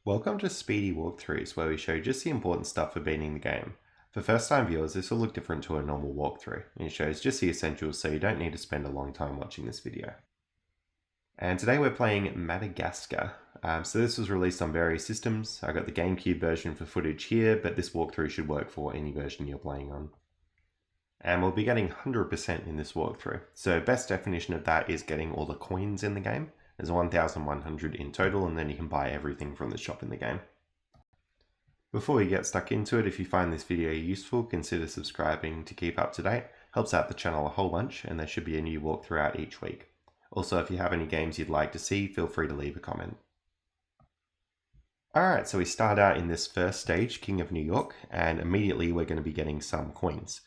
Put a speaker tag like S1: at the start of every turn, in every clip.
S1: Welcome to Speedy Walkthroughs, where we show just the important stuff for beating the game. For first time viewers, this will look different to a normal walkthrough, and it shows just the essentials so you don't need to spend a long time watching this video. And today we're playing Madagascar. So this was released on various systems. I got the Gamecube version for footage here, but this walkthrough should work for any version you're playing on. And we'll be getting 100% in this walkthrough. So best definition of that is getting all the coins in the game. There's 1,100 in total, and then you can buy everything from the shop in the game. Before we get stuck into it, if you find this video useful, consider subscribing to keep up to date. Helps out the channel a whole bunch, and there should be a new walkthrough out each week. Also, if you have any games you'd like to see, feel free to leave a comment. Alright, so we start out in this first stage, King of New York, and immediately we're going to be getting some coins.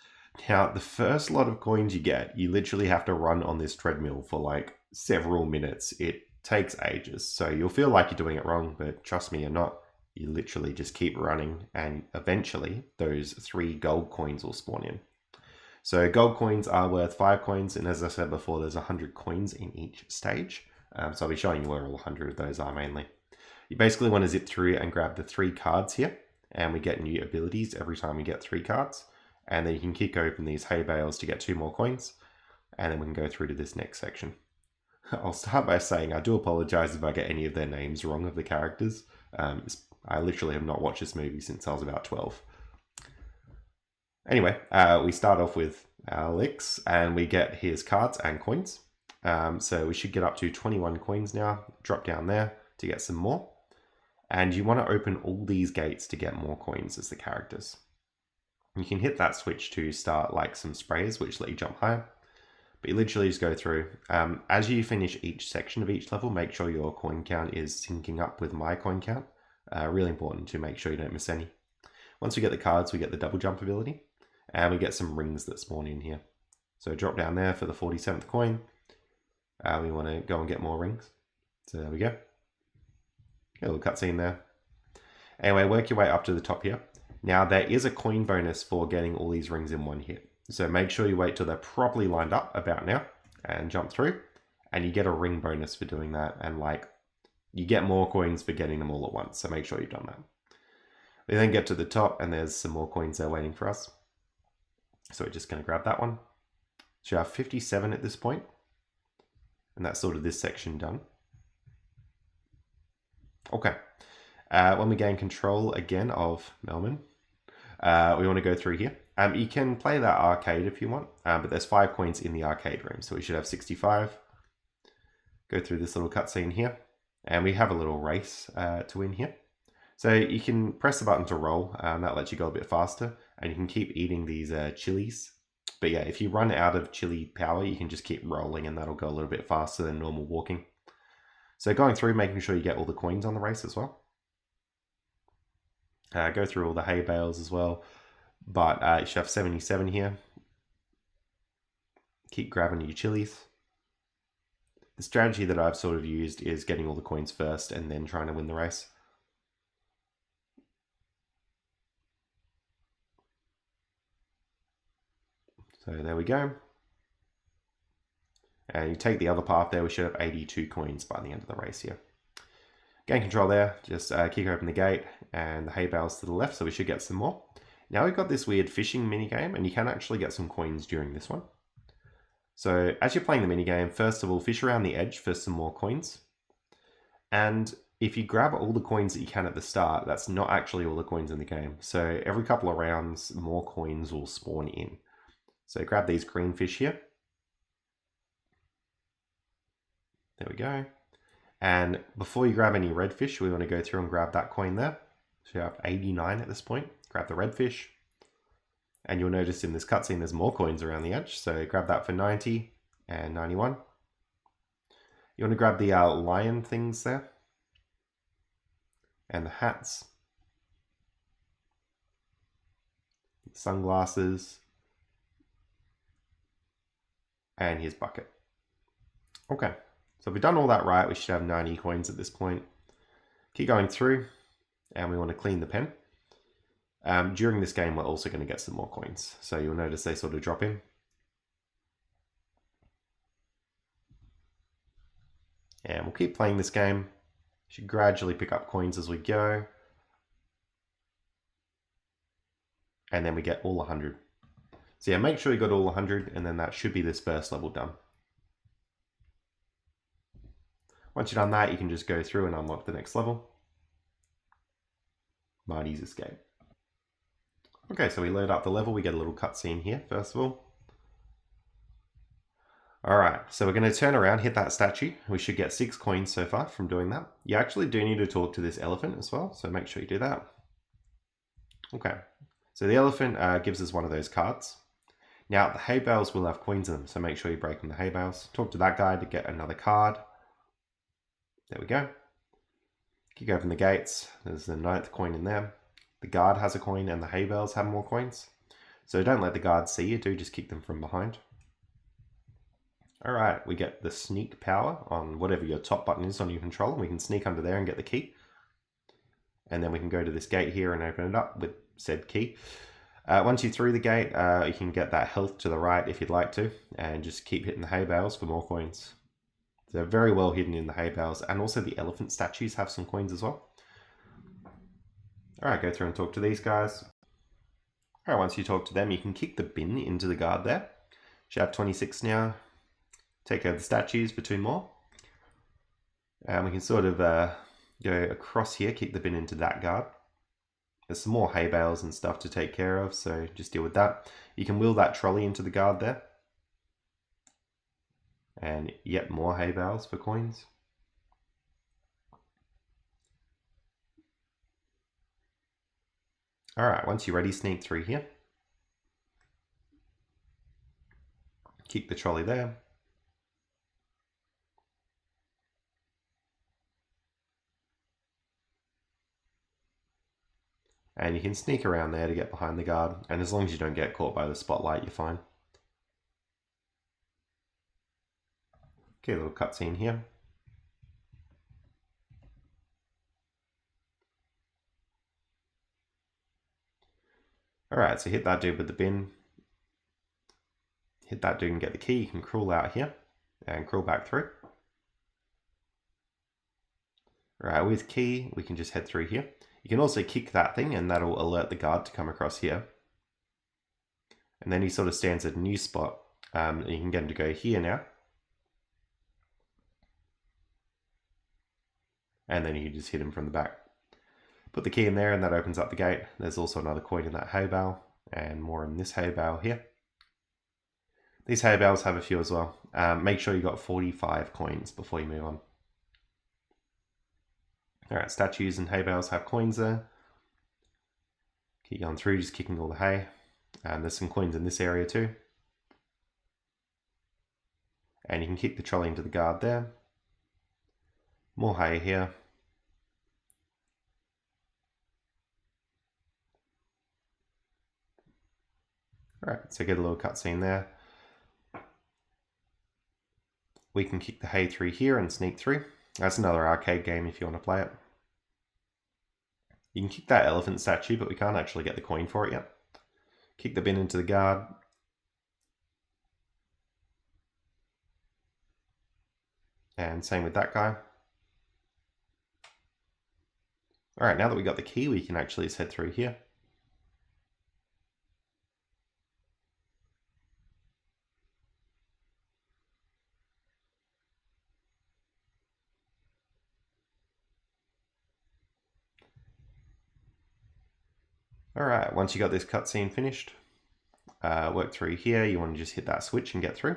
S1: Now, the first lot of coins you get, you literally have to run on this treadmill for like several minutes. It takes ages, so you'll feel like you're doing it wrong, but trust me, you're not. You literally just keep running, and eventually those 3 gold coins will spawn in. So gold coins are worth 5 coins, and as I said before, there's 100 coins in each stage. So I'll be showing you where all 100 of those are mainly. You basically want to zip through and grab the 3 cards here, and we get new abilities every time we get 3 cards. And then you can kick open these hay bales to get 2 more coins, and then we can go through to this next section. I'll start by saying I do apologize if I get any of their names wrong of the characters. I literally have not watched this movie since I was about 12. Anyway, we start off with Alex, and we get his cards and coins. So we should get up to 21 coins now. Drop down there to get some more. And you want to open all these gates to get more coins as the characters. You can hit that switch to start like some sprays, which let you jump higher. But you literally just go through. As you finish each section of each level, make sure your coin count is syncing up with my coin count. Really important to make sure you don't miss any. Once we get the cards, we get the double jump ability. And we get some rings that spawn in here. So drop down there for the 47th coin. We want to go and get more rings. So there we go. A little cutscene there. Anyway, work your way up to the top here. Now there is a coin bonus for getting all these rings in one hit. So make sure you wait till they're properly lined up about now and jump through, and you get a ring bonus for doing that, and like you get more coins for getting them all at once. So make sure you've done that. We then get to the top, and there's some more coins there waiting for us. So we're just going to grab that one. So you have 57 at this point, and that's sort of this section done. Okay. When we gain control again of Melman, we want to go through here. You can play that arcade if you want, but there's 5 coins in the arcade room, so we should have 65. Go through this little cutscene here, and we have a little race to win here. So you can press the button to roll, that lets you go a bit faster, and you can keep eating these chilies. But yeah, if you run out of chili power, you can just keep rolling, and that'll go a little bit faster than normal walking. So going through, making sure you get all the coins on the race as well. Go through all the hay bales as well, but you should have 77 here. Keep grabbing your chilies. The strategy that I've sort of used is getting all the coins first and then trying to win the race. So there we go. And you take the other path there, we should have 82 coins by the end of the race here. Gain control there, just kick open the gate and the hay bales to the left, so we should get some more. Now we've got this weird fishing minigame, and you can actually get some coins during this one. So as you're playing the minigame, first of all, fish around the edge for some more coins. And if you grab all the coins that you can at the start, that's not actually all the coins in the game. So every couple of rounds, more coins will spawn in. So grab these green fish here. There we go. And before you grab any redfish, we want to go through and grab that coin there. So you have 89 at this point. Grab the redfish. And you'll notice in this cutscene there's more coins around the edge. So grab that for 90 and 91. You want to grab the lion things there. And the hats. Sunglasses. And his bucket. Okay. So if we've done all that right, we should have 90 coins at this point. Keep going through, and we want to clean the pen. During this game, we're also going to get some more coins. So you'll notice they sort of drop in. And we'll keep playing this game. Should gradually pick up coins as we go. And then we get all 100. So yeah, make sure you got all 100, and then that should be this first level done. Once you've done that, you can just go through and unlock the next level. Marty's Escape. Okay, so we load up the level, we get a little cutscene here, first of all. Alright, so we're going to turn around, hit that statue. We should get 6 coins so far from doing that. You actually do need to talk to this elephant as well, so make sure you do that. Okay, so the elephant gives us one of those cards. Now, the hay bales will have coins in them, so make sure you break on the hay bales. Talk to that guy to get another card. There we go. Kick open the gates. There's the 9th coin in there. The guard has a coin and the hay bales have more coins. So don't let the guards see you, do just kick them from behind. Alright, we get the sneak power on whatever your top button is on your controller. We can sneak under there and get the key. And then we can go to this gate here and open it up with said key. Once you're through the gate, you can get that health to the right if you'd like to, and just keep hitting the hay bales for more coins. They're very well hidden in the hay bales, and also the elephant statues have some coins as well. Alright, go through and talk to these guys. Alright, once you talk to them, you can kick the bin into the guard there. Should have 26 now. Take over the statues for 2 more. And we can sort of go across here, kick the bin into that guard. There's some more hay bales and stuff to take care of, so just deal with that. You can wheel that trolley into the guard there. And yet more hay bales for coins. Alright, once you're ready, sneak through here. Kick the trolley there. And you can sneak around there to get behind the guard, and as long as you don't get caught by the spotlight, you're fine. Okay, a little cutscene here. Alright, so hit that dude with the bin. Hit that dude and get the key. You can crawl out here and crawl back through. Alright, with key, we can just head through here. You can also kick that thing and that'll alert the guard to come across here. And then he sort of stands at a new spot. And you can get him to go here now. And then you can just hit him from the back. Put the key in there and that opens up the gate. There's also another coin in that hay bale and more in this hay bale here. These hay bales have a few as well. Make sure you got 45 coins before you move on. Alright, statues and hay bales have coins there. Keep going through, just kicking all the hay. And there's some coins in this area too. And you can kick the trolley into the guard there. More hay here. Alright, so get a little cutscene there. We can kick the hay through here and sneak through. That's another arcade game if you want to play it. You can kick that elephant statue, but we can't actually get the coin for it yet. Kick the bin into the guard. And same with that guy. Alright, now that we got the key, we can actually just head through here. Alright, once you got this cutscene finished, work through here, you want to just hit that switch and get through.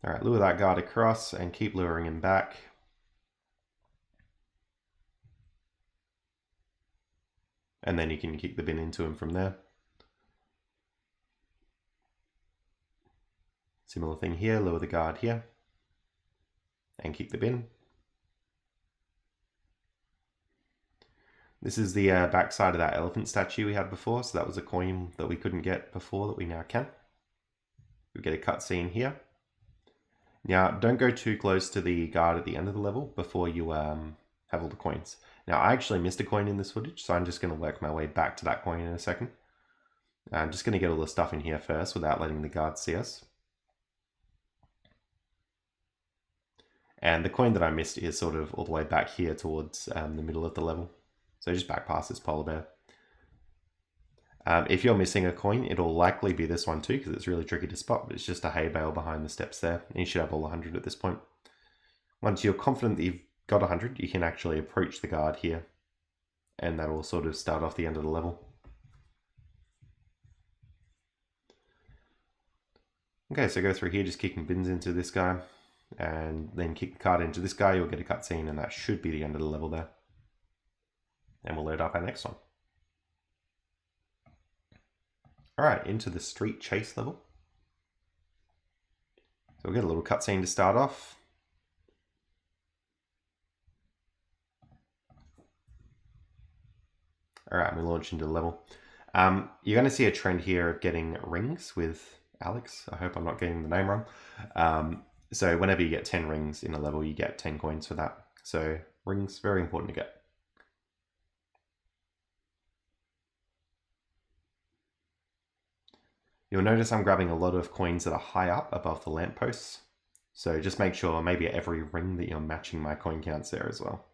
S1: Alright, lure that guard across and keep luring him back. And then you can kick the bin into him from there. Similar thing here, lure the guard here. And kick the bin. This is the back side of that elephant statue we had before, so that was a coin that we couldn't get before that we now can. We get a cutscene here. Now, don't go too close to the guard at the end of the level before you have all the coins. Now, I actually missed a coin in this footage, so I'm just going to work my way back to that coin in a second. I'm just going to get all the stuff in here first without letting the guards see us. And the coin that I missed is sort of all the way back here towards the middle of the level. So just back past this polar bear. If you're missing a coin, it'll likely be this one too, because it's really tricky to spot, but it's just a hay bale behind the steps there. And you should have all 100 at this point. Once you're confident that you've got 100, you can actually approach the guard here, and that will sort of start off the end of the level. Okay, so go through here, just kicking bins into this guy, and then kick the card into this guy, you'll get a cutscene, and that should be the end of the level there. And we'll load up our next one. Alright, into the street chase level. So we'll get a little cutscene to start off. Alright, we launch into the level. You're going to see a trend here of getting rings with Alex. I hope I'm not getting the name wrong. So whenever you get 10 rings in a level, you get 10 coins for that. So rings, very important to get. You'll notice I'm grabbing a lot of coins that are high up above the lampposts. So just make sure maybe at every ring that you're matching my coin counts there as well.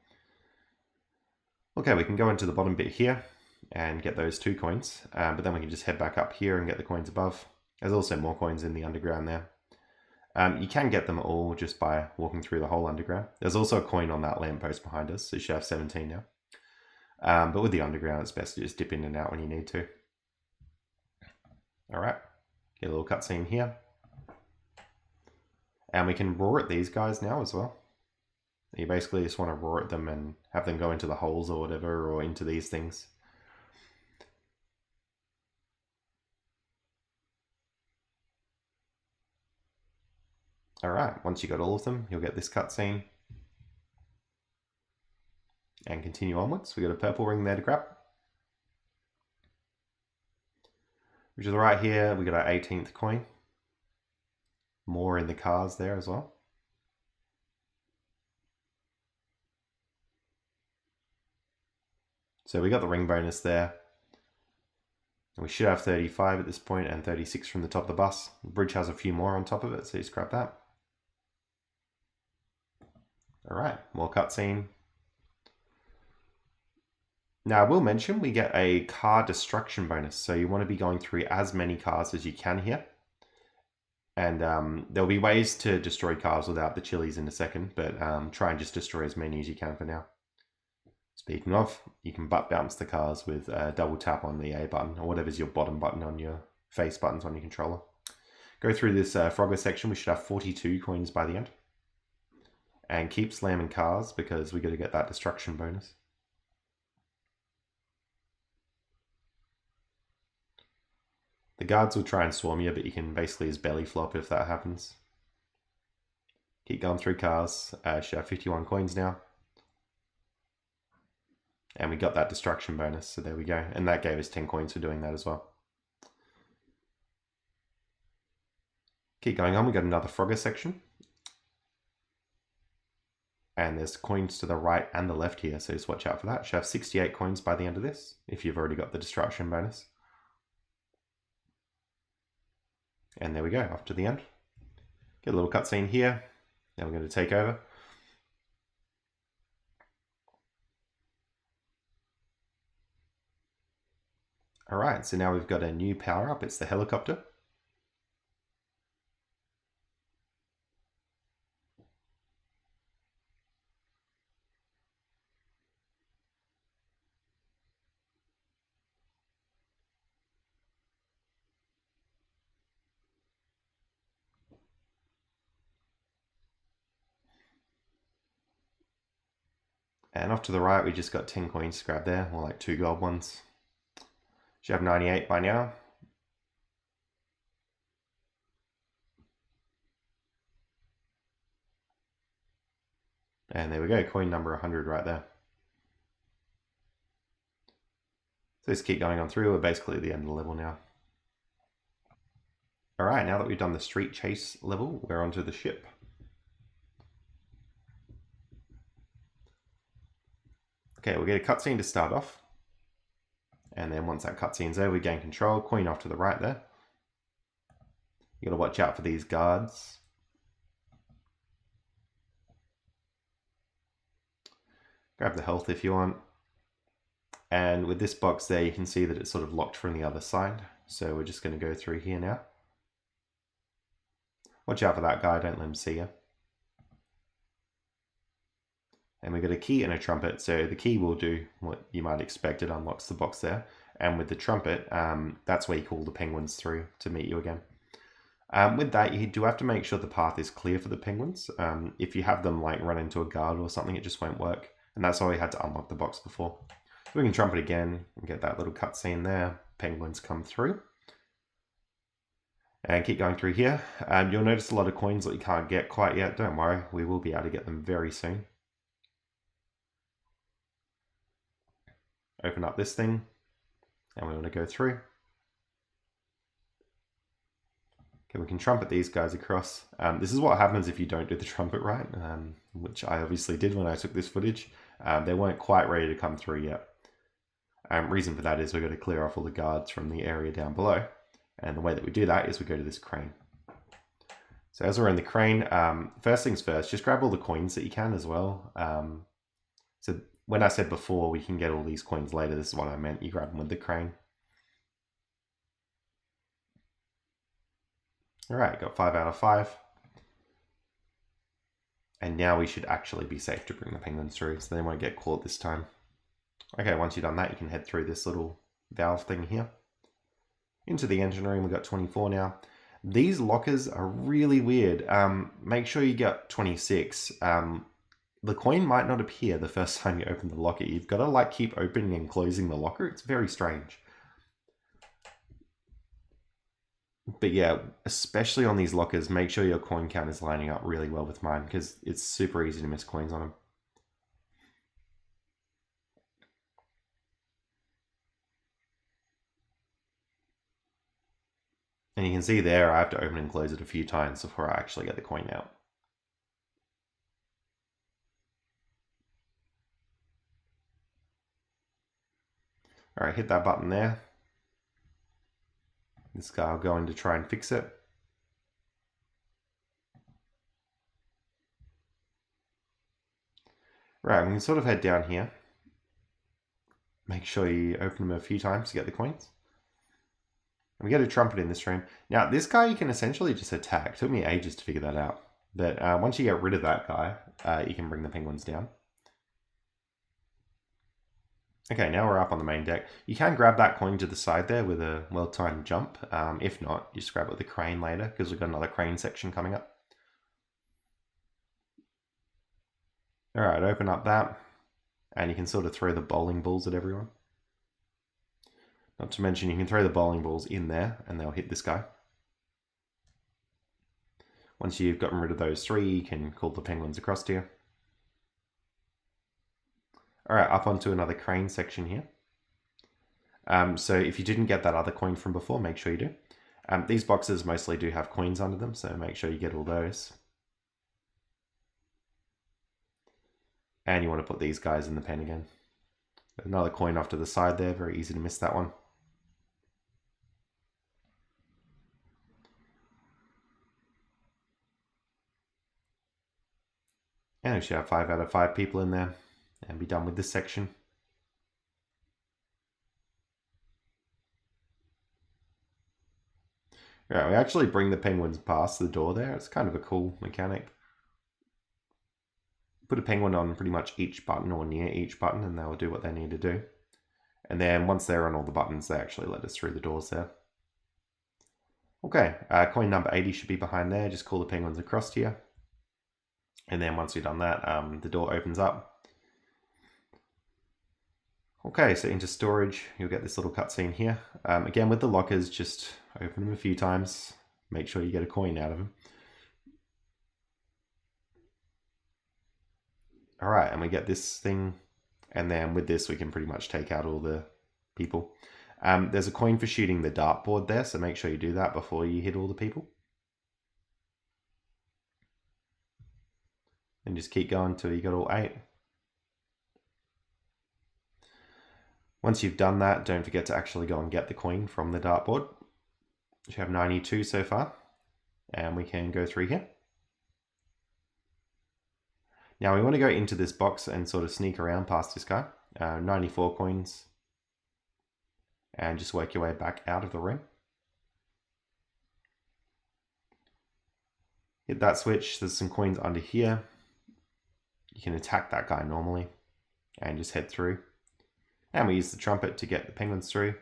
S1: Okay, we can go into the bottom bit here and get those 2 coins, but then we can just head back up here and get the coins above. There's also more coins in the underground there. You can get them all just by walking through the whole underground. There's also a coin on that lamppost behind us, so you should have 17 now. But with the underground, it's best to just dip in and out when you need to. Alright, get a little cutscene here. And we can roar at these guys now as well. You basically just want to roar at them and have them go into the holes or whatever, or into these things. Alright, once you got all of them, you'll get this cutscene. And continue onwards. We got a purple ring there to grab. Which is right here, we got our 18th coin. More in the cars there as well. So we got the ring bonus there. And we should have 35 at this point and 36 from the top of the bus. The bridge has a few more on top of it, so just grab that. Alright, more cutscene. Now I will mention we get a car destruction bonus, so you want to be going through as many cars as you can here. And there'll be ways to destroy cars without the chilies in a second, but try and just destroy as many as you can for now. Speaking of, you can butt bounce the cars with a double tap on the A button, or whatever's your bottom button on your face buttons on your controller. Go through this Frogger section, we should have 42 coins by the end. And keep slamming cars, because we got to get that destruction bonus. The guards will try and swarm you, but you can basically just belly flop if that happens. Keep going through cars, should have 51 coins now. And we got that destruction bonus, so there we go. And that gave us 10 coins for doing that as well. Keep going on, we got another Frogger section. And there's coins to the right and the left here, so just watch out for that. Should have 68 coins by the end of this, if you've already got the destruction bonus. And there we go, off to the end. Get a little cutscene here. Now we're going to take over. Alright, so now we've got a new power-up. It's the helicopter. And off to the right, we just got 10 coins to grab there, or like 2 gold ones. Should have 98 by now. And there we go, coin number 100 right there. So let's keep going on through. We're basically at the end of the level now. Alright, now that we've done the street chase level, we're onto the ship. Okay, we'll get a cutscene to start off. And then once that cutscene's over, we gain control. Queen off to the right there. You gotta watch out for these guards. Grab the health if you want. And with this box there, you can see that it's sort of locked from the other side. So we're just gonna go through here now. Watch out for that guy, don't let him see you. And we've got a key and a trumpet. So the key will do what you might expect. It unlocks the box there. And with the trumpet, that's where you call the penguins through to meet you again. With that, you do have to make sure the path is clear for the penguins. If you have them like run into a guard or something, it just won't work. And that's why we had to unlock the box before. We can trumpet again and get that little cutscene there. Penguins come through. And keep going through here. You'll notice a lot of coins that you can't get quite yet. Don't worry, we will be able to get them very soon. Open up this thing, and we want to go through. Okay, we can trumpet these guys across. This is what happens if you don't do the trumpet right, which I obviously did when I took this footage. They weren't quite ready to come through yet. Reason for that is we've got to clear off all the guards from the area down below. And the way that we do that is we go to this crane. So as we're in the crane, first things first, just grab all the coins that you can as well. So when I said before we can get all these coins later, this is what I meant. You grab them with the crane. All right, got 5 out of 5. And now we should actually be safe to bring the penguins through, so they won't get caught this time. Okay, once you've done that, you can head through this little valve thing here. Into the engine room, we've got 24 now. These lockers are really weird. Make sure you get 26. The coin might not appear the first time you open the locker. You've got to like keep opening and closing the locker. It's very strange. But yeah, especially on these lockers, make sure your coin count is lining up really well with mine because it's super easy to miss coins on them. And you can see there, I have to open and close it a few times before I actually get the coin out. All right, hit that button there. This guy will go in to try and fix it. Right, we can sort of head down here. Make sure you open them a few times to get the coins. And we get a trumpet in this room. Now, this guy you can essentially just attack. It took me ages to figure that out. But once you get rid of that guy, you can bring the penguins down. Okay, now we're up on the main deck. You can grab that coin to the side there with a well-timed jump. If not, you just grab it with the crane later because we've got another crane section coming up. All right, open up that. And you can sort of throw the bowling balls at everyone. Not to mention you can throw the bowling balls in there and they'll hit this guy. Once you've gotten rid of those 3, you can call the penguins across to you. All right, up onto another crane section here. So if you didn't get that other coin from before, make sure you do. These boxes mostly do have coins under them, so make sure you get all those. And you want to put these guys in the pen again. Another coin off to the side there, very easy to miss that one. And we should have 5 out of 5 people in there and be done with this section. Right, we actually bring the penguins past the door there. It's kind of a cool mechanic. Put a penguin on pretty much each button or near each button and they'll do what they need to do. And then once they're on all the buttons, they actually let us through the doors there. Okay, coin number 80 should be behind there. Just call the penguins across to you. And then once we've done that, the door opens up. Okay, so into storage, you'll get this little cutscene here. Again, with the lockers, just open them a few times. Make sure you get a coin out of them. All right, and we get this thing. And then with this, we can pretty much take out all the people. There's a coin for shooting the dartboard there, so make sure you do that before you hit all the people. And just keep going until you got all 8. Once you've done that, don't forget to actually go and get the coin from the dartboard. You have 92 so far, and we can go through here. Now we want to go into this box and sort of sneak around past this guy. 94 coins, and just work your way back out of the ring. Hit that switch, there's some coins under here. You can attack that guy normally and just head through. And we use the trumpet to get the penguins through.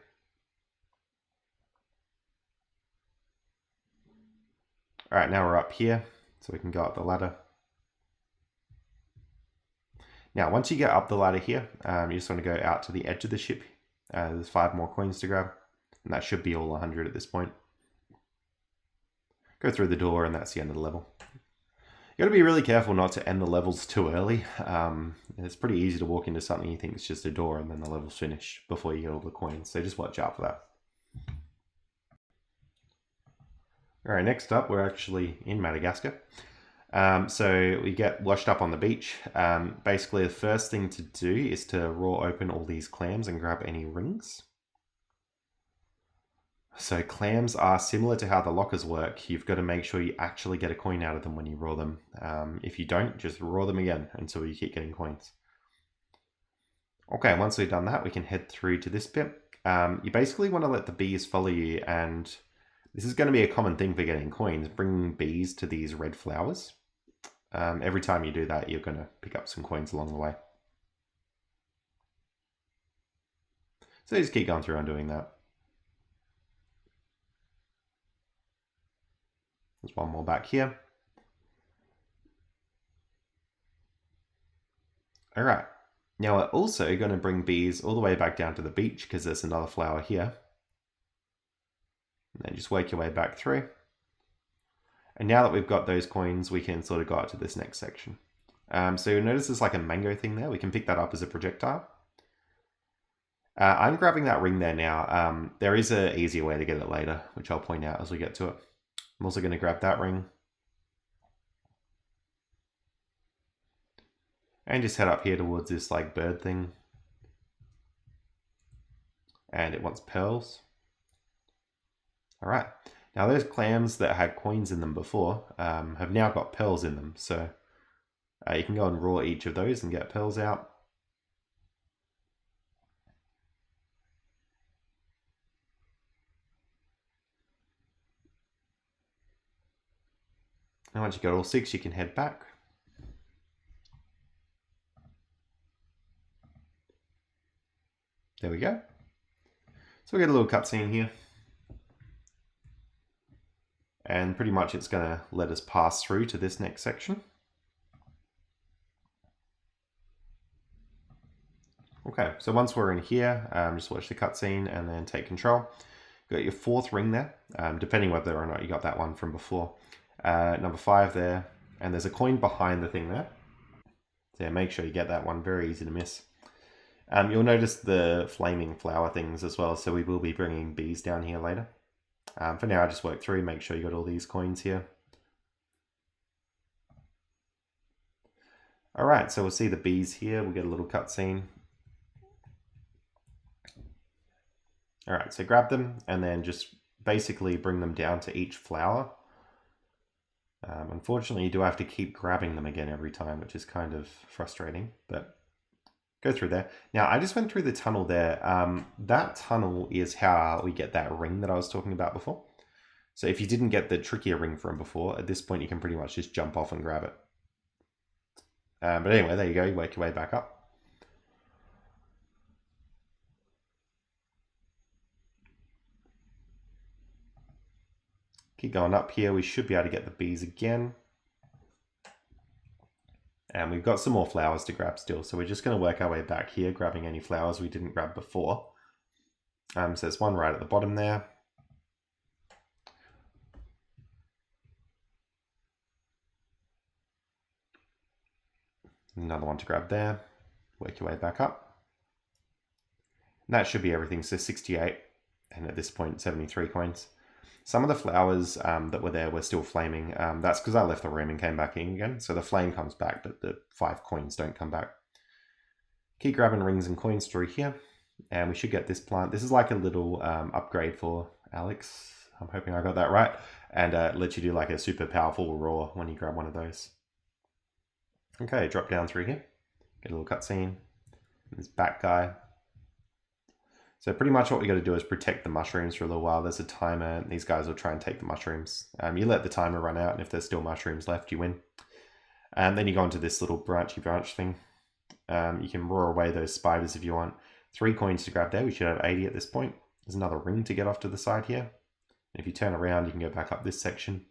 S1: All right, now we're up here, so we can go up the ladder. Now, once you get up the ladder here, you just want to go out to the edge of the ship. There's 5 more coins to grab, and that should be all 100 at this point. Go through the door, and that's the end of the level. You got to be really careful not to end the levels too early. It's pretty easy to walk into something you think it's just a door, and then the level's finished before you get all the coins. So just watch out for that. All right, next up, we're actually in Madagascar. So we get washed up on the beach. Basically, the first thing to do is to raw open all these clams and grab any rings. So clams are similar to how the lockers work. You've got to make sure you actually get a coin out of them when you raw them. If you don't, just raw them again until you keep getting coins. Okay, once we've done that, we can head through to this bit. You basically want to let the bees follow you, and this is going to be a common thing for getting coins, bringing bees to these red flowers. Every time you do that, you're going to pick up some coins along the way. So just keep going through and doing that. There's one more back here. All right. Now we're also going to bring bees all the way back down to the beach because there's another flower here. And then just work your way back through. And now that we've got those coins, we can sort of go out to this next section. So you'll notice there's like a mango thing there. We can pick that up as a projectile. I'm grabbing that ring there now. There is an easier way to get it later, which I'll point out as we get to it. I'm also going to grab that ring. And just head up here towards this like bird thing. And it wants pearls. All right. Now those clams that had coins in them before have now got pearls in them. So you can go and raw each of those and get pearls out. And once you've got all 6, you can head back. There we go. So we get a little cutscene here. And pretty much it's going to let us pass through to this next section. Okay, so once we're in here, just watch the cutscene and then take control. You've got your 4th ring there, depending whether or not you got that one from before. Number 5 there, and there's a coin behind the thing there. So yeah, make sure you get that one, very easy to miss. You'll notice the flaming flower things as well, so we will be bringing bees down here later. For now, I just work through, make sure you got all these coins here. All right, so we'll see the bees here. We'll get a little cutscene. All right, so grab them and then just basically bring them down to each flower. Unfortunately, you do have to keep grabbing them again every time, which is kind of frustrating, but go through there. Now, I just went through the tunnel there. That tunnel is how we get that ring that I was talking about before. So if you didn't get the trickier ring from before, at this point, you can pretty much just jump off and grab it. But anyway, there you go. You work your way back up. Keep going up here. We should be able to get the bees again. And we've got some more flowers to grab still. So we're just going to work our way back here, grabbing any flowers we didn't grab before. So there's one right at the bottom there. Another one to grab there. Work your way back up. And that should be everything. So 68. And at this point, 73 coins. Some of the flowers that were there were still flaming. That's because I left the room and came back in again. So the flame comes back, but the 5 coins don't come back. Keep grabbing rings and coins through here. And we should get this plant. This is like a little upgrade for Alex. I'm hoping I got that right. And lets you do like a super powerful roar when you grab one of those. Okay, drop down through here. Get a little cutscene. This bat guy. So pretty much what we got to do is protect the mushrooms for a little while. There's a timer, and these guys will try and take the mushrooms. You let the timer run out, and if there's still mushrooms left, you win. And then you go into this little branchy branch thing. You can roar away those spiders if you want. 3 coins to grab there. We should have 80 at this point. There's another ring to get off to the side here. And if you turn around, you can go back up this section.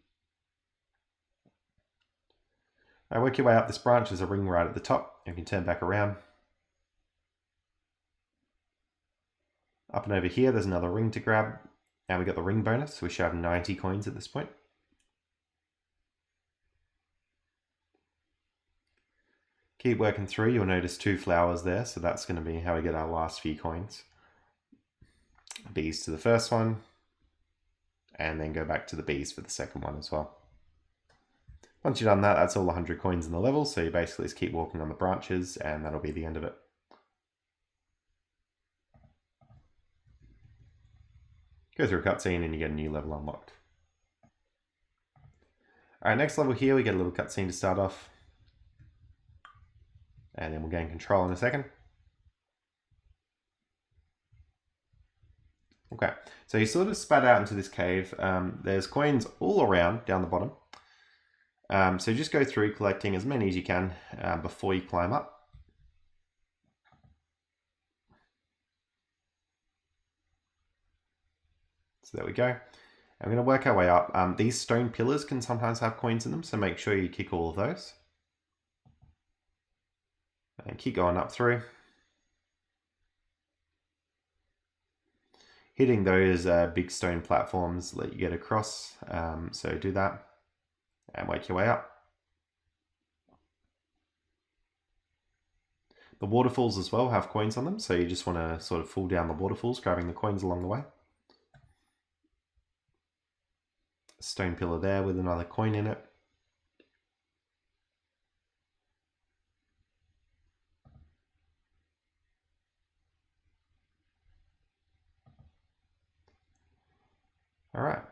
S1: Now work your way up this branch. There's a ring right at the top. You can turn back around. Up and over here, there's another ring to grab. Now we got the ring bonus, so we should have 90 coins at this point. Keep working through, you'll notice 2 flowers there, so that's going to be how we get our last few coins. Bees to the first one, and then go back to the bees for the second one as well. Once you've done that, that's all 100 coins in the level, so you basically just keep walking on the branches, and that'll be the end of it. Go through a cutscene and you get a new level unlocked. Alright, next level here, we get a little cutscene to start off. And then we'll gain control in a second. Okay, so you sort of spat out into this cave. There's coins all around down the bottom. So just go through collecting as many as you can before you climb up. So there we go. I'm going to work our way up. These stone pillars can sometimes have coins in them, so make sure you kick all of those. And keep going up through. Hitting those big stone platforms let you get across, so do that and work your way up. The waterfalls as well have coins on them, so you just want to sort of fall down the waterfalls, grabbing the coins along the way. Stone pillar there with another coin in it. All right.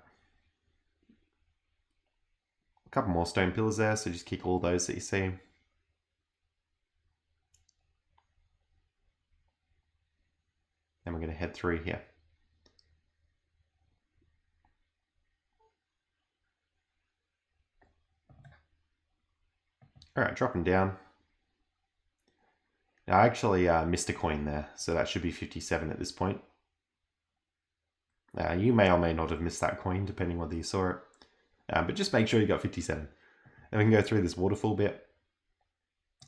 S1: A couple more stone pillars there, so just kick all those that you see. Then we're going to head through here. All right, dropping down. Now I actually missed a coin there, so that should be 57 at this point. You may or may not have missed that coin, depending whether you saw it. But just make sure you got 57. Then we can go through this waterfall bit.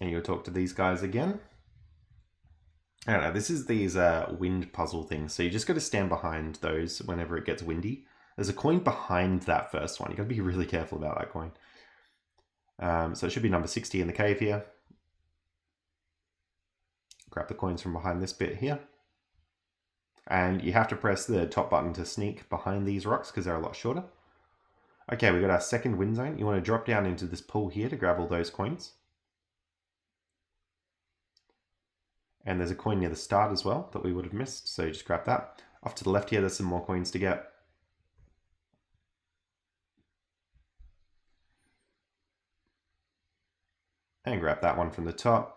S1: And you'll talk to these guys again. I don't know, this is these wind puzzle things. So you just got to stand behind those whenever it gets windy. There's a coin behind that first one. You got to be really careful about that coin. So it should be number 60 in the cave here. Grab the coins from behind this bit here. And you have to press the top button to sneak behind these rocks because they're a lot shorter. Okay, we got our second wind zone. You want to drop down into this pool here to grab all those coins. And there's a coin near the start as well that we would have missed, so just grab that. Off to the left here, there's some more coins to get. And grab that one from the top.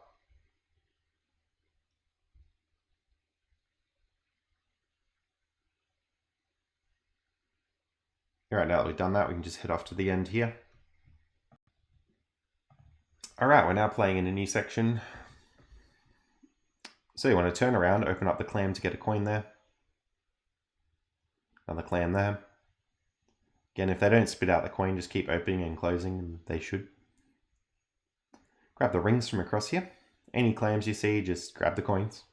S1: Alright, now that we've done that, we can just head off to the end here. Alright, we're now playing in a new section. So you want to turn around, open up the clam to get a coin there. Another clam there. Again, if they don't spit out the coin, just keep opening and closing, and they should. Grab the rings from across here. Any clams you see, just grab the coins.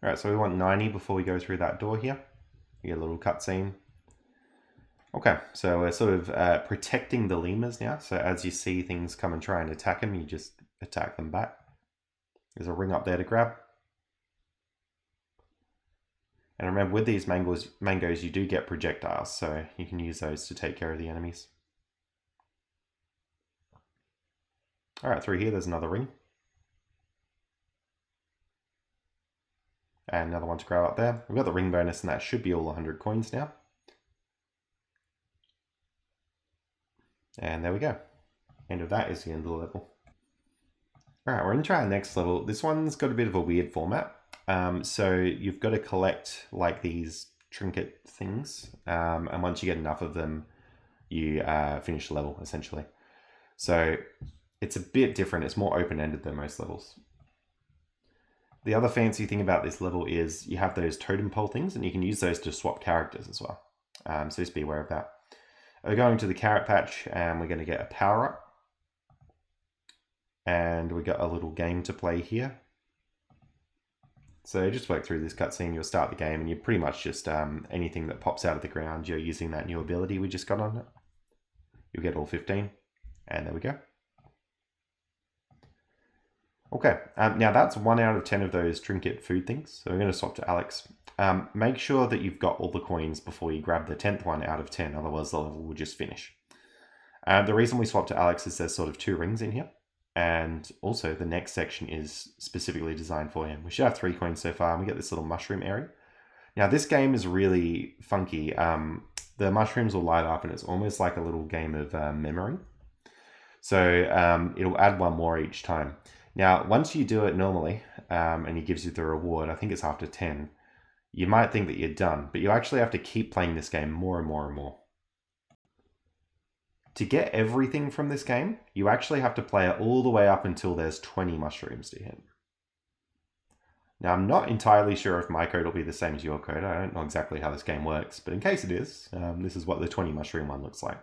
S1: Alright, so we want 90 before we go through that door here. You get a little cutscene. Okay, so we're sort of protecting the lemurs now. So as you see things come and try and attack them, you just attack them back. There's a ring up there to grab. And remember, with these mangoes, you do get projectiles, so you can use those to take care of the enemies. All right, through here, there's another ring. And another one to grab up there. We've got the ring bonus, and that should be all 100 coins now. And there we go. End of that is the end of the level. All right, we're into our next level. This one's got a bit of a weird format. So you've got to collect like these trinket things. And once you get enough of them, you finish the level, essentially. So it's a bit different. It's more open-ended than most levels. The other fancy thing about this level is you have those totem pole things, and you can use those to swap characters as well. So just be aware of that. We're going to the carrot patch, and we're going to get a power-up. And we got a little game to play here. So just work through this cutscene, you'll start the game, and you're pretty much just anything that pops out of the ground, you're using that new ability we just got on it. You'll get all 15, and there we go. Okay, now that's 1 out of 10 of those trinket food things, so we're going to swap to Alex. Make sure that you've got all the coins before you grab the 10th one out of 10, otherwise the level will just finish. The reason we swap to Alex is there's sort of 2 rings in here. And also the next section is specifically designed for him. We should have 3 coins so far, and we get this little mushroom area. Now this game is really funky. The mushrooms will light up, and it's almost like a little game of memory. So it'll add 1 more each time. Now once you do it normally, and he gives you the reward, I think it's after 10, you might think that you're done, but you actually have to keep playing this game more and more and more. To get everything from this game, you actually have to play it all the way up until there's 20 mushrooms to hit. Now, I'm not entirely sure if my code will be the same as your code. I don't know exactly how this game works, but in case it is, this is what the 20 mushroom one looks like.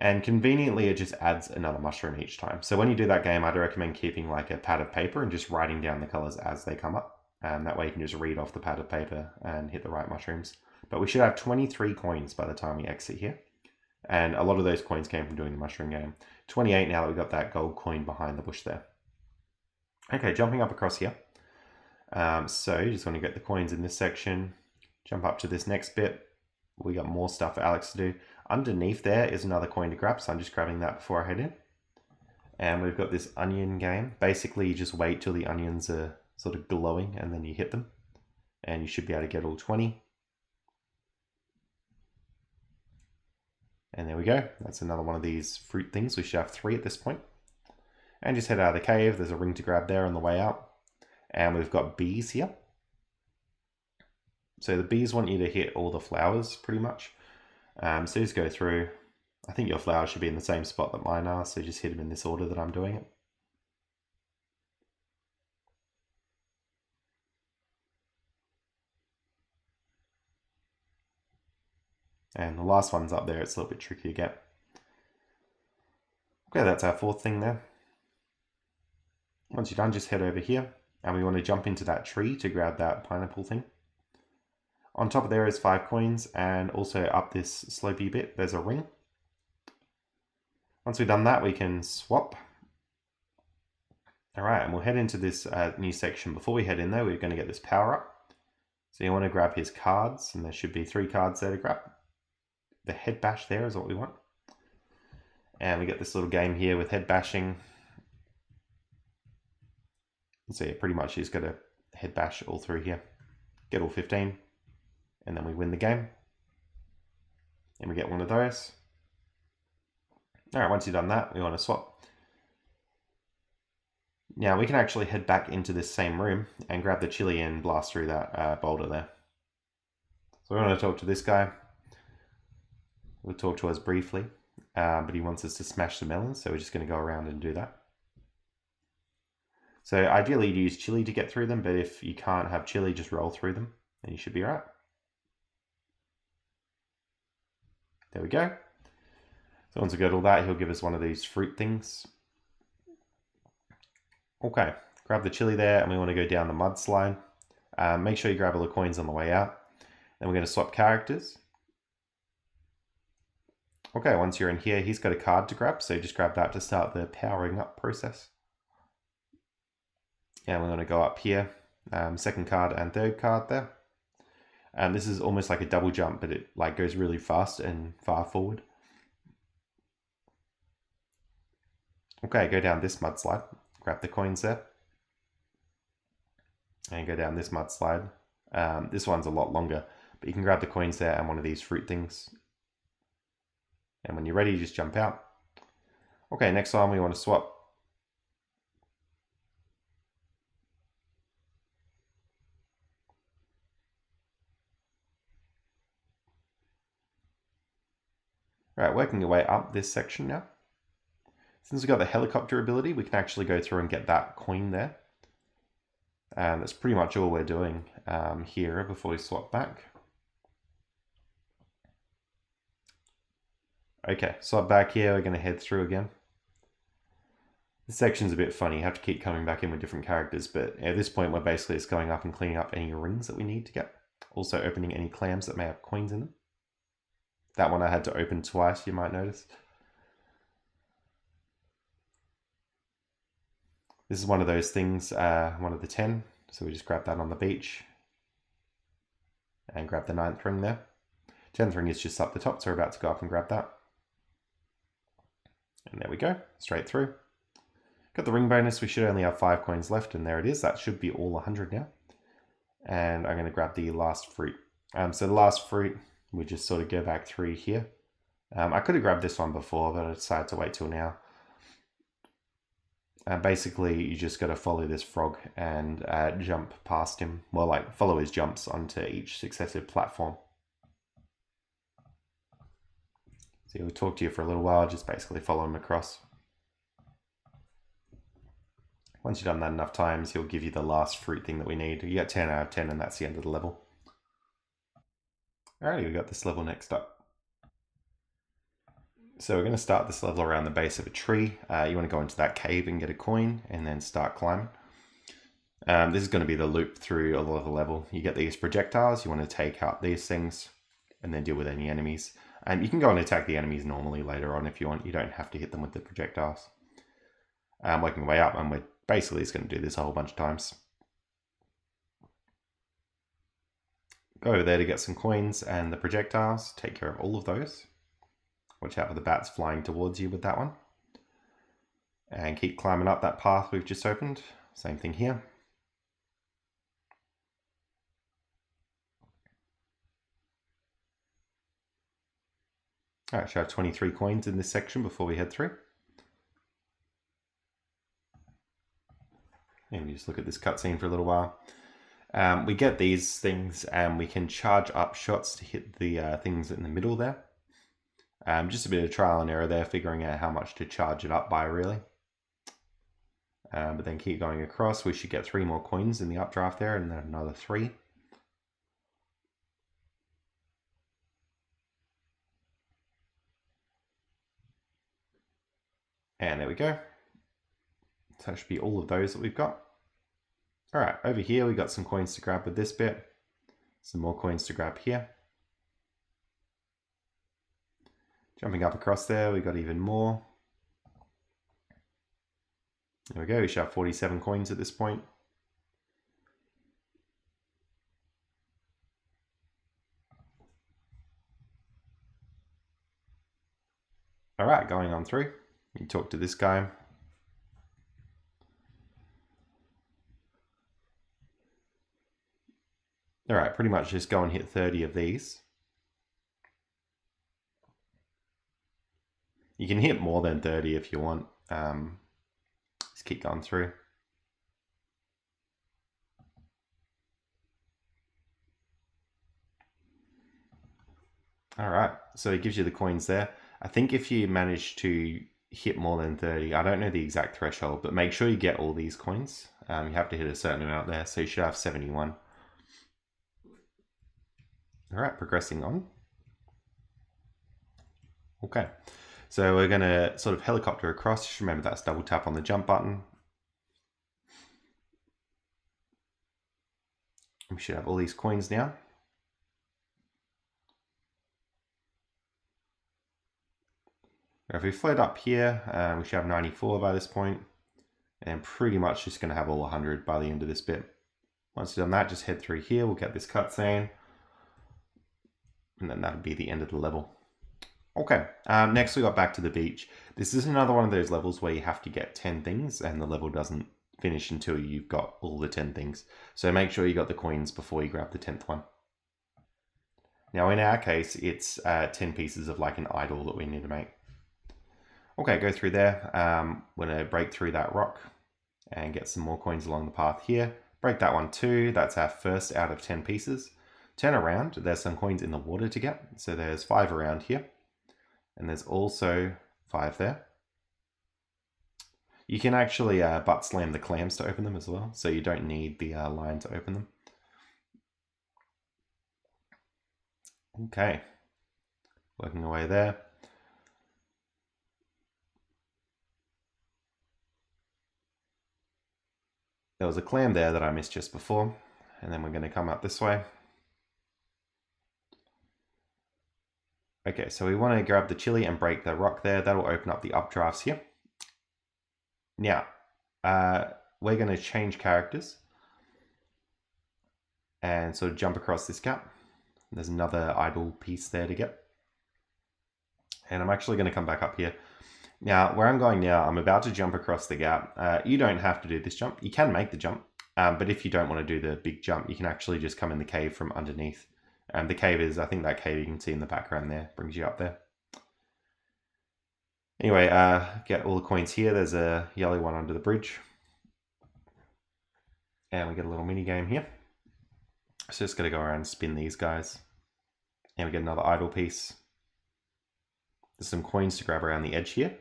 S1: And conveniently, it just adds another mushroom each time. So when you do that game, I'd recommend keeping like a pad of paper and just writing down the colors as they come up. That way you can just read off the pad of paper and hit the right mushrooms. But we should have 23 coins by the time we exit here. And a lot of those coins came from doing the mushroom game. 28 now that we've got that gold coin behind the bush there. Okay, jumping up across here. So you just want to get the coins in this section. Jump up to this next bit. We got more stuff for Alex to do. Underneath there is another coin to grab, so I'm just grabbing that before I head in. And we've got this onion game. Basically, you just wait till the onions are sort of glowing and then you hit them. And you should be able to get all 20. And there we go. That's another one of these fruit things. We should have 3 at this point. And just head out of the cave. There's a ring to grab there on the way out. And we've got bees here. So the bees want you to hit all the flowers pretty much. So just go through. I think your flowers should be in the same spot that mine are. So just hit them in this order that I'm doing it. And the last one's up there. It's a little bit tricky to get. Okay, that's our 4th thing there. Once you're done, just head over here. And we want to jump into that tree to grab that pineapple thing. On top of there is 5 coins. And also up this slopey bit, there's a ring. Once we've done that, we can swap. All right, and we'll head into this new section. Before we head in though, we're going to get this power up. So you want to grab his cards, and there should be 3 cards there to grab. The head bash there is what we want. And we get this little game here with head bashing. So yeah, pretty much he's got to head bash all through here. Get all 15. And then we win the game. And we get one of those. Alright, once you've done that, we want to swap. Now we can actually head back into this same room and grab the chili and blast through that boulder there. So we want to talk to this guy. We'll talk to us briefly, but he wants us to smash the melons, so we're just going to go around and do that. So ideally you'd use chili to get through them, but if you can't have chili, just roll through them, and you should be right. There we go. So once we got all that, he'll give us one of these fruit things. Okay, grab the chili there, and we want to go down the mudslide. Make sure you grab all the coins on the way out. Then we're going to swap characters. Okay, once you're in here, he's got a card to grab, so just grab that to start the powering up process. And we're going to go up here, second card and third card there. And this is almost like a double jump, but it like goes really fast and far forward. Okay, go down this mudslide, grab the coins there, and go down this mudslide. This one's a lot longer, but you can grab the coins there and one of these fruit things. And when you're ready, you just jump out. Okay, next time we want to swap. All right, working your way up this section now. Since we've got the helicopter ability, we can actually go through and get that coin there. And that's pretty much all we're doing here before we swap back. Okay, swap back here, we're going to head through again. This section's a bit funny, you have to keep coming back in with different characters, but at this point we're basically just going up and cleaning up any rings that we need to get. Also opening any clams that may have coins in them. That one I had to open twice, you might notice. This is one of those things, one of the 10. So we just grab that on the beach. And grab the 9th ring there. 10th ring is just up the top, so we're about to go up and grab that. And there we go, straight through. Got the ring bonus, we should only have 5 coins left, and there it is. That should be all 100 now. And I'm going to grab the last fruit. So the last fruit, we just sort of go back through here. I could have grabbed this one before, but I decided to wait till now. Basically, you just got to follow this frog and jump past him. Well, like follow his jumps onto each successive platform. So he'll talk to you for a little while, just basically follow him across. Once you've done that enough times, he'll give you the last fruit thing that we need. You get 10 out of 10 and that's the end of the level. Alrighty, we got this level next up. So we're going to start this level around the base of a tree. You want to go into that cave and get a coin and then start climbing. This is going to be the loop through a lot of the level. You get these projectiles, you want to take out these things and then deal with any enemies. And you can go and attack the enemies normally later on if you want. You don't have to hit them with the projectiles. Working way up, and we're basically just going to do this a whole bunch of times. Go over there to get some coins and the projectiles. Take care of all of those. Watch out for the bats flying towards you with that one. And keep climbing up that path we've just opened. Same thing here. Alright, should have 23 coins in this section before we head through. And we just look at this cutscene for a little while. We get these things and we can charge up shots to hit the things in the middle there. Just a bit of trial and error there, figuring out how much to charge it up by, really. But then keep going across. We should get 3 more coins in the updraft there, and then another 3. And there we go. So that should be all of those that we've got. Alright, over here we got some coins to grab with this bit. Some more coins to grab here. Jumping up across there, we got even more. There we go, we should have 47 coins at this point. Alright, going on through. You talk to this guy. Alright, pretty much just go and hit 30 of these. You can hit more than 30 if you want. Just keep going through. Alright, so it gives you the coins there. I think if you manage to hit more than 30, I don't know the exact threshold, but make sure you get all these coins. You have to hit a certain amount there, so you should have 71. Alright, progressing on. Okay, so we're going to sort of helicopter across. Just remember that's double tap on the jump button. We should have all these coins now. If we float up here, we should have 94 by this point, and pretty much just going to have all 100 by the end of this bit. Once you've done that, just head through here. We'll get this cutscene. And then that'll be the end of the level. Okay, next we got back to the beach. This is another one of those levels where you have to get 10 things and the level doesn't finish until you've got all the 10 things. So make sure you got the coins before you grab the 10th one. Now in our case, it's 10 pieces of like an idol that we need to make. Okay, go through there. We're going to break through that rock and get some more coins along the path here. Break that one too. That's our first out of 10 pieces. Turn around. There's some coins in the water to get. So there's 5 around here. And there's also 5 there. You can actually butt slam the clams to open them as well. So you don't need the line to open them. Okay. Working away there. There was a clam there that I missed just before. And then we're going to come up this way. Okay, so we want to grab the chili and break the rock there. That'll open up the updrafts here. Now, we're going to change characters and sort of jump across this gap. There's another idle piece there to get. And I'm actually going to come back up here. Now, where I'm going now, I'm about to jump across the gap. You don't have to do this jump. You can make the jump, but if you don't want to do the big jump, you can actually just come in the cave from underneath. The cave is, I think that cave you can see in the background there, brings you up there. Anyway, get all the coins here. There's a yellow one under the bridge. And we get a little mini game here. So just got to go around and spin these guys. And we get another idle piece. There's some coins to grab around the edge here.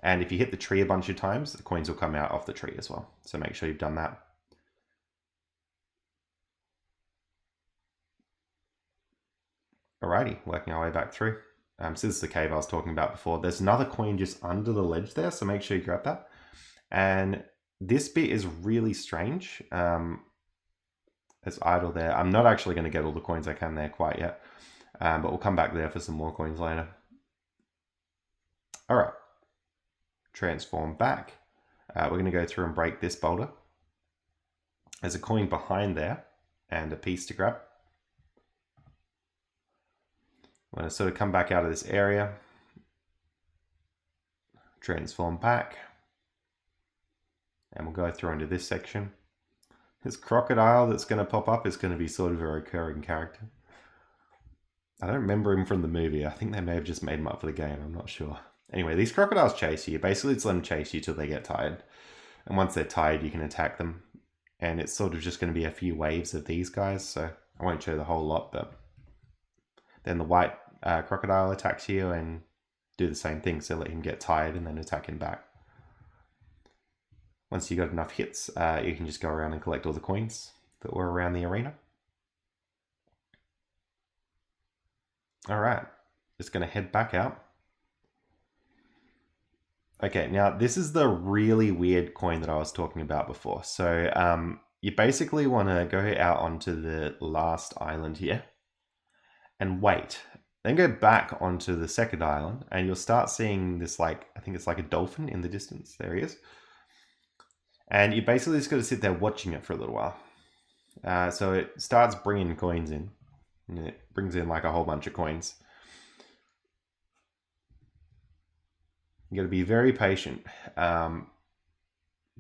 S1: And if you hit the tree a bunch of times, the coins will come out off the tree as well. So make sure you've done that. Alrighty, working our way back through. So this is the cave I was talking about before. There's another coin just under the ledge there, so make sure you grab that. And this bit is really strange. It's idle there. I'm not actually going to get all the coins I can there quite yet, but we'll come back there for some more coins later. Alright, transform back. We're going to go through and break this boulder. There's a coin behind there and a piece to grab. I'm going to sort of come back out of this area, transform back, and we'll go through into this section. This crocodile that's going to pop up is going to be sort of a recurring character. I don't remember him from the movie. I think they may have just made him up for the game. I'm not sure. Anyway, these crocodiles chase you. Basically, it's let them chase you till they get tired. And once they're tired, you can attack them. And it's sort of just going to be a few waves of these guys. So I won't show the whole lot, but then the white crocodile attacks you and do the same thing. So let him get tired and then attack him back. Once you got enough hits, you can just go around and collect all the coins that were around the arena. Alright, just going to head back out. Okay, now this is the really weird coin that I was talking about before. So you basically want to go out onto the last island here and wait. Then go back onto the second island and you'll start seeing this, like, I think it's like a dolphin in the distance. There he is. And you basically just got to sit there watching it for a little while. So it starts bringing coins in. And it brings in like a whole bunch of coins. You got to be very patient. But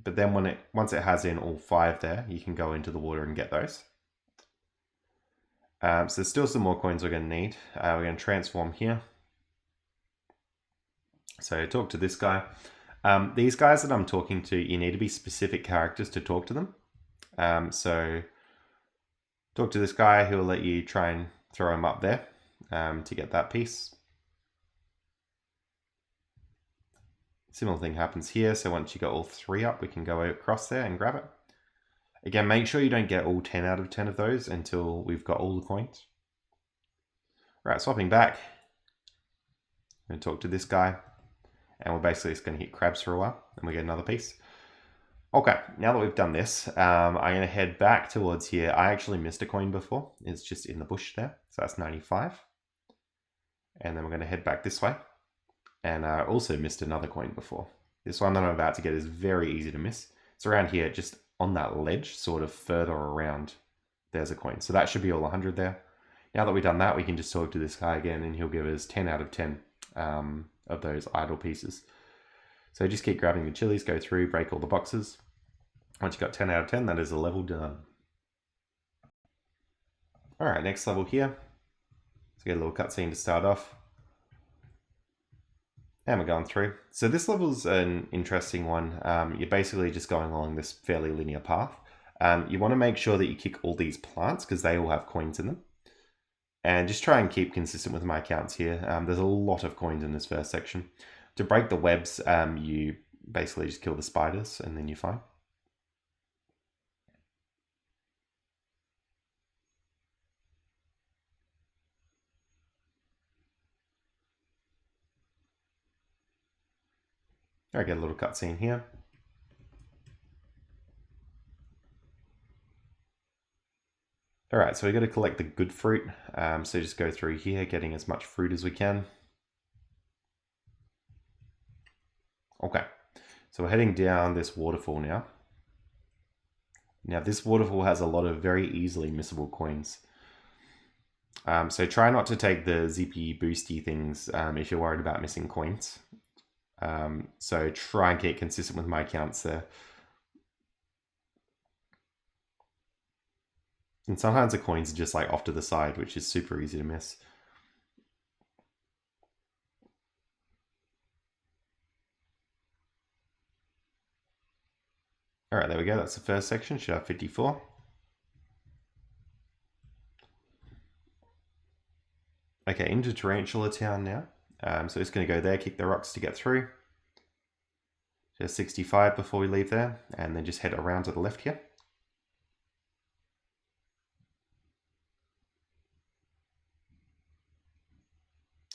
S1: then once it has in all 5 there, you can go into the water and get those. So there's still some more coins we're going to need. We're going to transform here. So talk to this guy. These guys that I'm talking to, you need to be specific characters to talk to them. So talk to this guy who will let you try and throw him up there to get that piece. Similar thing happens here. So once you got all 3 up, we can go across there and grab it. Again, make sure you don't get all 10 out of 10 of those until we've got all the coins. Right, swapping back. I'm going to talk to this guy. And we're basically just going to hit crabs for a while. And we get another piece. Okay, now that we've done this, I'm going to head back towards here. I actually missed a coin before. It's just in the bush there. So that's 95. And then we're going to head back this way. And I also missed another coin before. This one that I'm about to get is very easy to miss. So around here, just on that ledge, sort of further around, there's a coin. So that should be all 100 there. Now that we've done that, we can just talk to this guy again and he'll give us 10 out of 10 of those idle pieces. So just keep grabbing the chilies, go through, break all the boxes. Once you've got 10 out of 10, that is a level done. All right, next level here. Let's get a little cutscene to start off. And we're going through. So this level's an interesting one. You're basically just going along this fairly linear path. You want to make sure that you kick all these plants because they all have coins in them. And just try and keep consistent with my counts here. There's a lot of coins in this first section. To break the webs, you basically just kill the spiders and then you're fine. I get a little cutscene here. All right, so we got to collect the good fruit. So just go through here, getting as much fruit as we can. Okay, so we're heading down this waterfall now. Now this waterfall has a lot of very easily missable coins. So try not to take the zippy boosty things if you're worried about missing coins. So try and get consistent with my counts there. And sometimes the coins are just like off to the side, which is super easy to miss. All right, there we go. That's the first section. Should have 54. Okay, into Tarantula Town now. So it's going to go there, kick the rocks to get through. Just 65 before we leave there, and then just head around to the left here.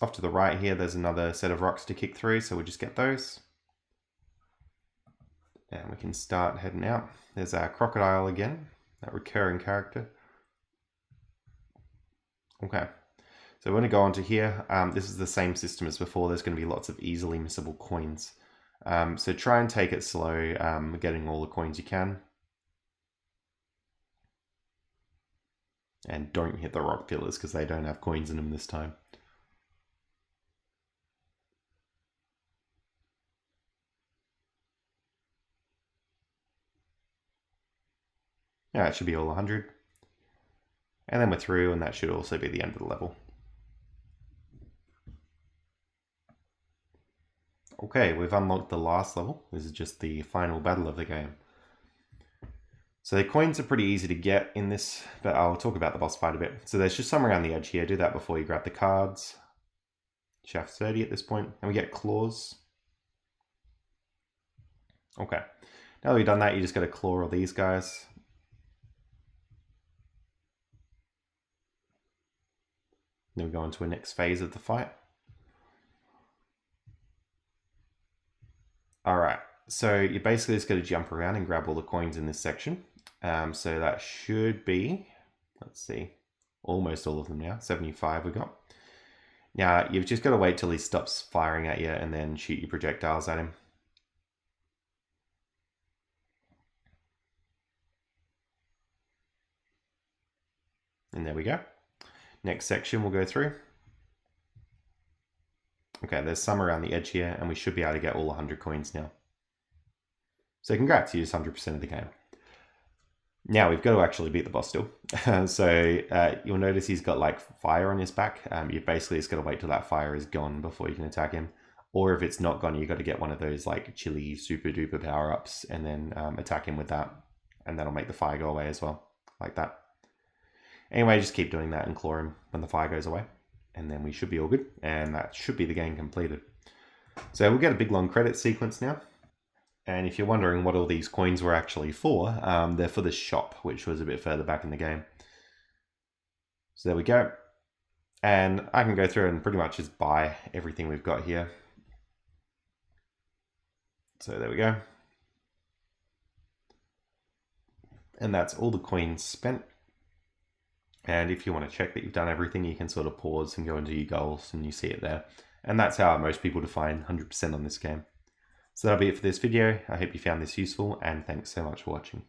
S1: Off to the right here, there's another set of rocks to kick through, so we'll just get those. And we can start heading out. There's our crocodile again, that recurring character. Okay, so we're going to go on to here. This is the same system as before. There's going to be lots of easily missable coins. So try and take it slow, getting all the coins you can. And don't hit the rock pillars because they don't have coins in them this time. Yeah, it should be all 100. And then we're through, and that should also be the end of the level. Okay, we've unlocked the last level. This is just the final battle of the game. So the coins are pretty easy to get in this, but I'll talk about the boss fight a bit. So there's just some around the edge here. Do that before you grab the cards. Shaft 30 at this point. And we get claws. Okay. Now that we've done that, you just got to claw all these guys. Then we go on to a next phase of the fight. Alright, so you basically just got to jump around and grab all the coins in this section. So that should be, let's see, almost all of them now. 75 we got. Now, you've just got to wait till he stops firing at you and then shoot your projectiles at him. And there we go. Next section we'll go through. Okay, there's some around the edge here, and we should be able to get all 100 coins now. So congrats, you used 100% of the game. Now we've got to actually beat the boss still. So you'll notice he's got like fire on his back. You basically just got to wait till that fire is gone before you can attack him. Or if it's not gone, you got to get one of those like chili super duper power-ups and then attack him with that. And that'll make the fire go away as well, like that. Anyway, just keep doing that and claw him when the fire goes away. And then we should be all good. And that should be the game completed. So we'll get a big long credit sequence now. And if you're wondering what all these coins were actually for, they're for the shop, which was a bit further back in the game. So there we go. And I can go through and pretty much just buy everything we've got here. So there we go. And that's all the coins spent. And if you want to check that you've done everything, you can sort of pause and go into your goals and you see it there. And that's how most people define 100% on this game. So that'll be it for this video. I hope you found this useful, and thanks so much for watching.